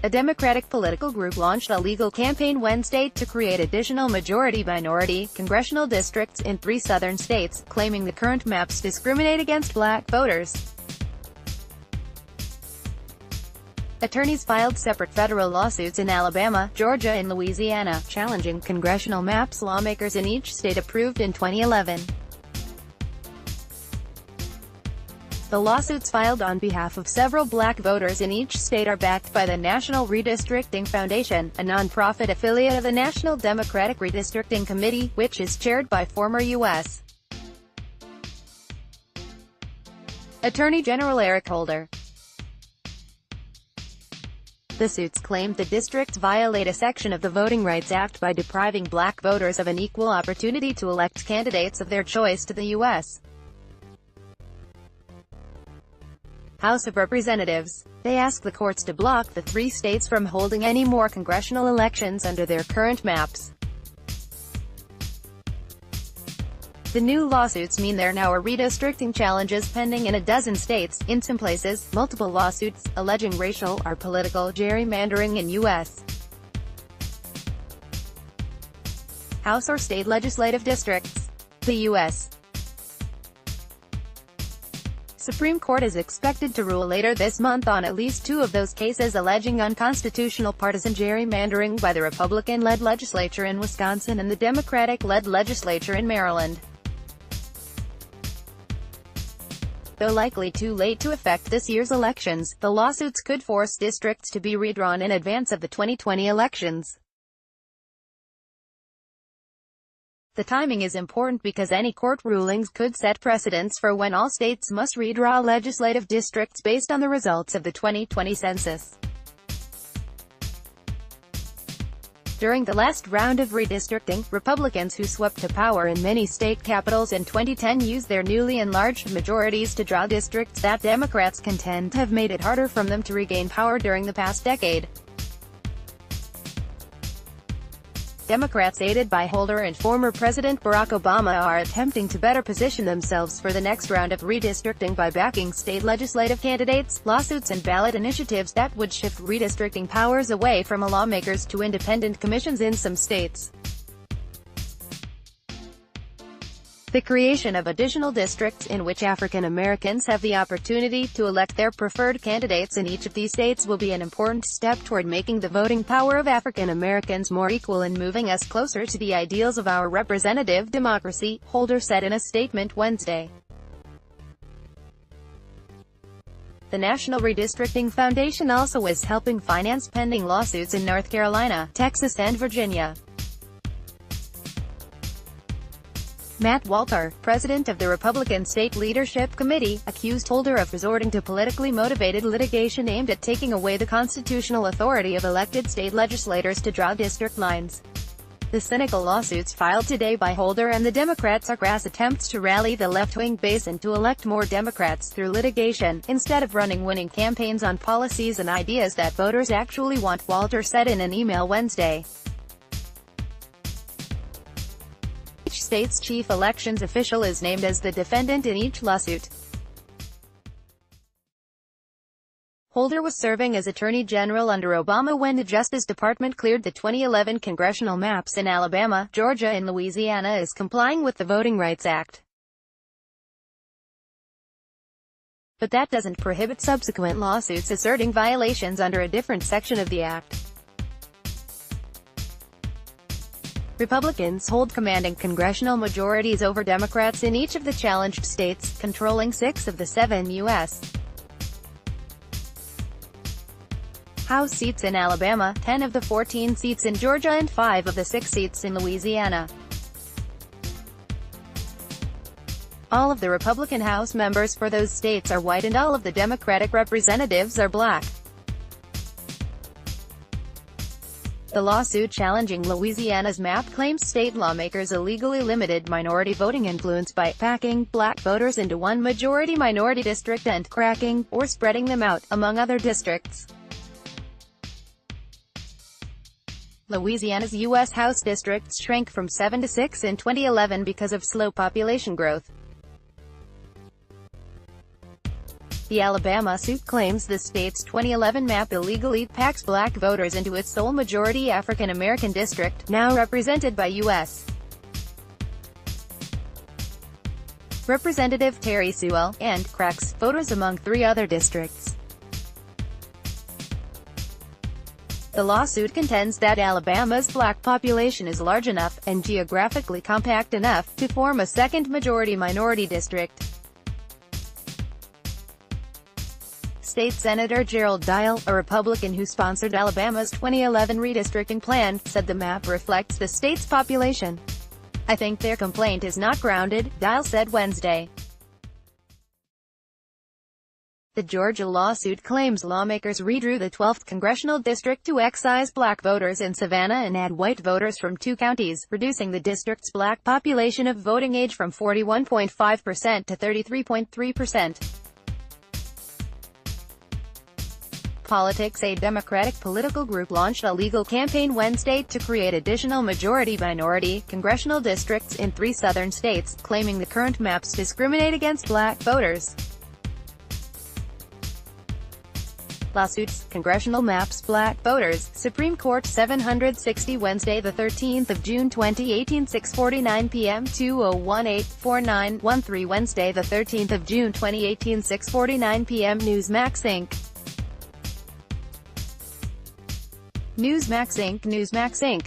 A Democratic political group launched a legal campaign Wednesday to create additional majority-minority congressional districts in 3 southern states, claiming the current maps discriminate against black voters. Attorneys filed separate federal lawsuits in Alabama, Georgia and Louisiana, challenging congressional maps lawmakers in each state approved in 2011. The lawsuits filed on behalf of several black voters in each state are backed by the National Redistricting Foundation, a nonprofit affiliate of the National Democratic Redistricting Committee, which is chaired by former U.S. Attorney General Eric Holder. The suits claimed the districts violate a section of the Voting Rights Act by depriving black voters of an equal opportunity to elect candidates of their choice to the U.S. House of Representatives. They ask the courts to block the 3 states from holding any more congressional elections under their current maps. The new lawsuits mean there now are redistricting challenges pending in a dozen states, in some places, multiple lawsuits, alleging racial or political gerrymandering in U.S. House or state legislative districts. The U.S. Supreme Court is expected to rule later this month on at least 2 of those cases alleging unconstitutional partisan gerrymandering by the Republican-led legislature in Wisconsin and the Democratic-led legislature in Maryland. Though likely too late to affect this year's elections, the lawsuits could force districts to be redrawn in advance of the 2020 elections. The timing is important because any court rulings could set precedents for when all states must redraw legislative districts based on the results of the 2020 census. During the last round of redistricting, Republicans who swept to power in many state capitals in 2010 used their newly enlarged majorities to draw districts that Democrats contend have made it harder for them to regain power during the past decade. Democrats aided by Holder and former President Barack Obama are attempting to better position themselves for the next round of redistricting by backing state legislative candidates, lawsuits and ballot initiatives that would shift redistricting powers away from lawmakers to independent commissions in some states. The creation of additional districts in which African Americans have the opportunity to elect their preferred candidates in each of these states will be an important step toward making the voting power of African Americans more equal and moving us closer to the ideals of our representative democracy, Holder said in a statement Wednesday. The National Redistricting Foundation also is helping finance pending lawsuits in North Carolina, Texas and Virginia. Matt Walter, president of the Republican State Leadership Committee, accused Holder of resorting to politically motivated litigation aimed at taking away the constitutional authority of elected state legislators to draw district lines. The cynical lawsuits filed today by Holder and the Democrats are crass attempts to rally the left-wing base and to elect more Democrats through litigation, instead of running winning campaigns on policies and ideas that voters actually want, Walter said in an email Wednesday. Each state's chief elections official is named as the defendant in each lawsuit. Holder was serving as Attorney General under Obama when the Justice Department cleared the 2011 congressional maps in Alabama, Georgia and Louisiana as complying with the Voting Rights Act. But that doesn't prohibit subsequent lawsuits asserting violations under a different section of the Act. Republicans hold commanding congressional majorities over Democrats in each of the challenged states, controlling 6 of the 7 U.S. House seats in Alabama, 10 of the 14 seats in Georgia and 5 of the 6 seats in Louisiana. All of the Republican House members for those states are white and all of the Democratic representatives are black. The lawsuit challenging Louisiana's map claims state lawmakers illegally limited minority voting influence by packing black voters into one majority-minority district and cracking, or spreading them out, among other districts. Louisiana's U.S. House districts shrank from 7 to 6 in 2011 because of slow population growth. The Alabama suit claims the state's 2011 map illegally packs black voters into its sole majority African-American district, now represented by U.S. Representative Terry Sewell, and cracks voters among 3 other districts. The lawsuit contends that Alabama's black population is large enough, and geographically compact enough, to form a second majority minority district. State Senator Gerald Dial, a Republican who sponsored Alabama's 2011 redistricting plan, said the map reflects the state's population. "I think their complaint is not grounded," Dial said Wednesday. The Georgia lawsuit claims lawmakers redrew the 12th congressional district to excise black voters in Savannah and add white voters from 2 counties, reducing the district's black population of voting age from 41.5% to 33.3%. Politics, a Democratic political group, launched a legal campaign Wednesday to create additional majority-minority congressional districts in 3 southern states, claiming the current maps discriminate against black voters. Lawsuits, Congressional Maps Black Voters, Supreme Court 760 Wednesday 13 June 2018 6:49 p.m. 2018-4913 Wednesday 13 June 2018 6:49 p.m. Newsmax Inc. Newsmax Inc.